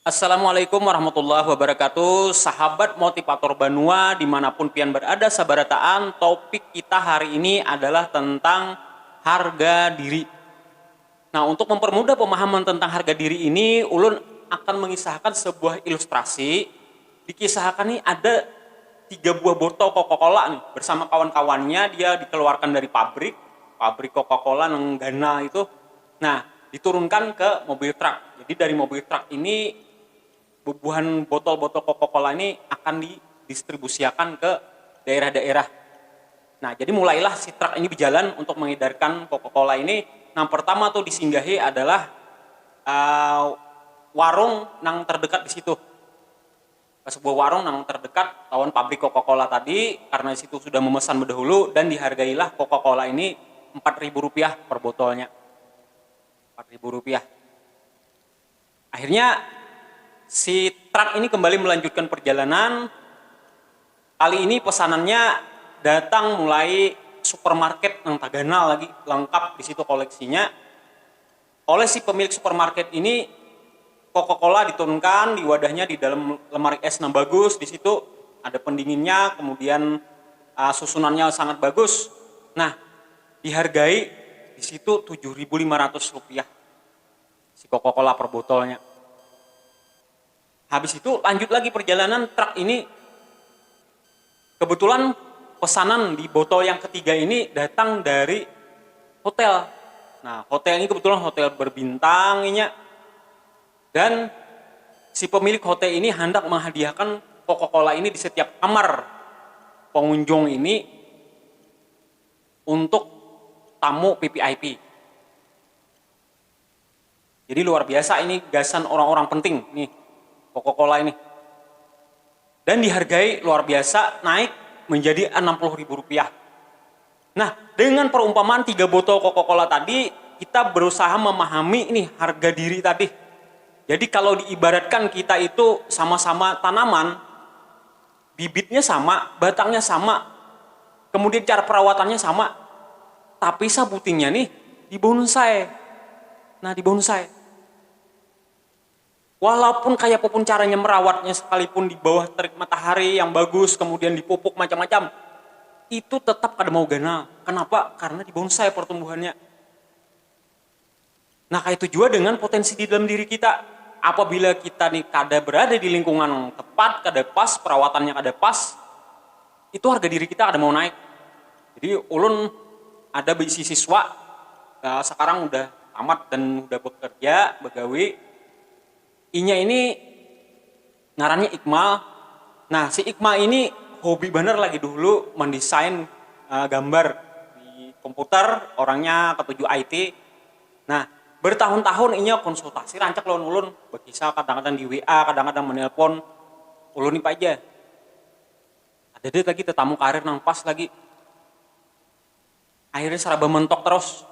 Assalamualaikum warahmatullahi wabarakatuh. Sahabat motivator Banua dimanapun pian berada sabarataan, topik kita hari ini adalah tentang harga diri. Nah, untuk mempermudah pemahaman tentang harga diri ini, ulun akan mengisahkan sebuah ilustrasi. Dikisahkan nih ada 3 buah botol Coca-Cola nih bersama kawan-kawannya, dia dikeluarkan dari pabrik Coca-Cola yang Ghana itu. Nah, diturunkan ke mobil truk. Jadi dari mobil truk ini bubuhan botol-botol Coca-Cola ini akan didistribusikan ke daerah-daerah. Nah, jadi mulailah si truk ini berjalan untuk mengedarkan Coca-Cola ini. Nah, pertama tuh disinggahi adalah warung yang terdekat di situ. Sebuah warung yang terdekat lawan pabrik Coca-Cola tadi, karena di situ sudah memesan berdahulu dan dihargailah Coca-Cola ini Rp4.000 per botolnya. Rp4.000. Akhirnya si truk ini kembali melanjutkan perjalanan. Kali ini pesanannya datang mulai supermarket yang Tagana lagi lengkap di situ koleksinya. Oleh si pemilik supermarket ini, Coca-Cola diturunkan di wadahnya di dalam lemari es yang bagus. Di situ ada pendinginnya, kemudian susunannya sangat bagus. Nah, dihargai di situ Rp7.500 si Coca-Cola per botolnya. Habis itu lanjut lagi perjalanan truk ini. Kebetulan pesanan di botol yang ketiga ini datang dari hotel. Nah, hotel ini kebetulan hotel berbintang ini. Dan si pemilik hotel ini hendak menghadiahkan Coca-Cola ini di setiap kamar pengunjung ini untuk tamu PPIP. Jadi luar biasa ini gasan orang-orang penting nih Coca-Cola ini. Dan dihargai luar biasa, naik menjadi Rp60.000. Nah, dengan perumpamaan 3 botol Coca-Cola tadi, kita berusaha memahami ini harga diri tadi. Jadi kalau diibaratkan kita itu sama-sama tanaman, bibitnya sama, batangnya sama, kemudian cara perawatannya sama, tapi sabutingnya nih di bonsai. Nah, di bonsai. Walaupun kayak apapun caranya merawatnya, sekalipun di bawah terik matahari yang bagus, kemudian dipupuk macam-macam, itu tetap kada mau gana. Kenapa? Karena di bonsai pertumbuhannya. Nah, kayak itu juga dengan potensi di dalam diri kita. Apabila kita nih kada berada di lingkungan yang tepat, kada pas, perawatannya kada pas, itu harga diri kita kada mau naik. Jadi ulun ada bisi siswa, sekarang udah tamat dan udah bekerja, begawi. Inya ini ngarannya Iqmal. Nah, si Iqmal ini hobi bener lagi dulu mendesain gambar di komputer, orangnya ketujuh IT. Nah, bertahun-tahun inya konsultasi rancak lawan ulun, berkisah kadang-kadang di WA, kadang-kadang menelpon ulun ini aja. Ada deh lagi tetamu karir nang pas lagi. Akhirnya seraba mentok terus.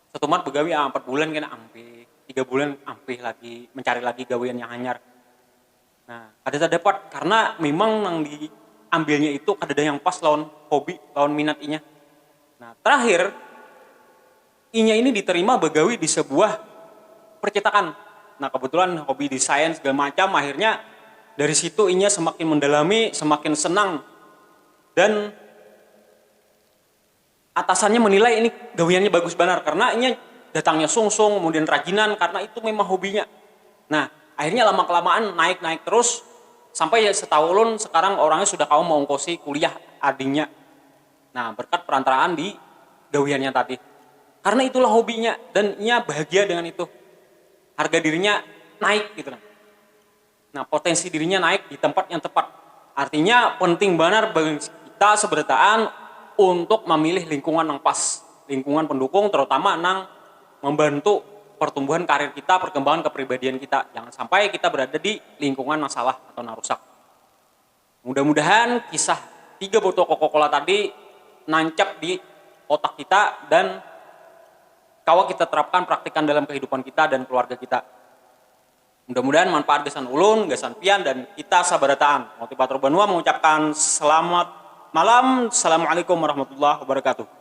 Setumat begawi 4 bulan kena ampe. 3 bulan ampih lagi, mencari lagi gawean yang anyar. Nah, ada dapat karena memang yang diambilnya itu ada yang pas lawan hobi, lawan minat inya. Nah, terakhir inya ini diterima begawi di sebuah percetakan. Nah, kebetulan hobi desain segala macam, akhirnya dari situ inya semakin mendalami, semakin senang. Dan atasannya menilai ini gaweannya bagus benar karena inya datangnya sungsung, kemudian rajinan, karena itu memang hobinya. Nah, akhirnya lama-kelamaan naik-naik terus, sampai ya setahun sekarang orangnya sudah mau mengongkosi kuliah adiknya. Nah, berkat perantaraan di gawiannya tadi. Karena itulah hobinya, dan ia bahagia dengan itu. Harga dirinya naik gitu. Nah, potensi dirinya naik di tempat yang tepat. Artinya penting benar bagi kita seberataan untuk memilih lingkungan yang pas. Lingkungan pendukung, terutama nang membantu pertumbuhan karir kita, perkembangan kepribadian kita. Jangan sampai kita berada di lingkungan masalah atau narusak. Mudah-mudahan kisah 3 botol Coca-Cola tadi nancap di otak kita dan kalau kita terapkan, praktikkan dalam kehidupan kita dan keluarga kita. Mudah-mudahan manfaat gasan ulun, gasan pian, dan kita sabarataan. Motivator Banua mengucapkan selamat malam. Assalamualaikum warahmatullahi wabarakatuh.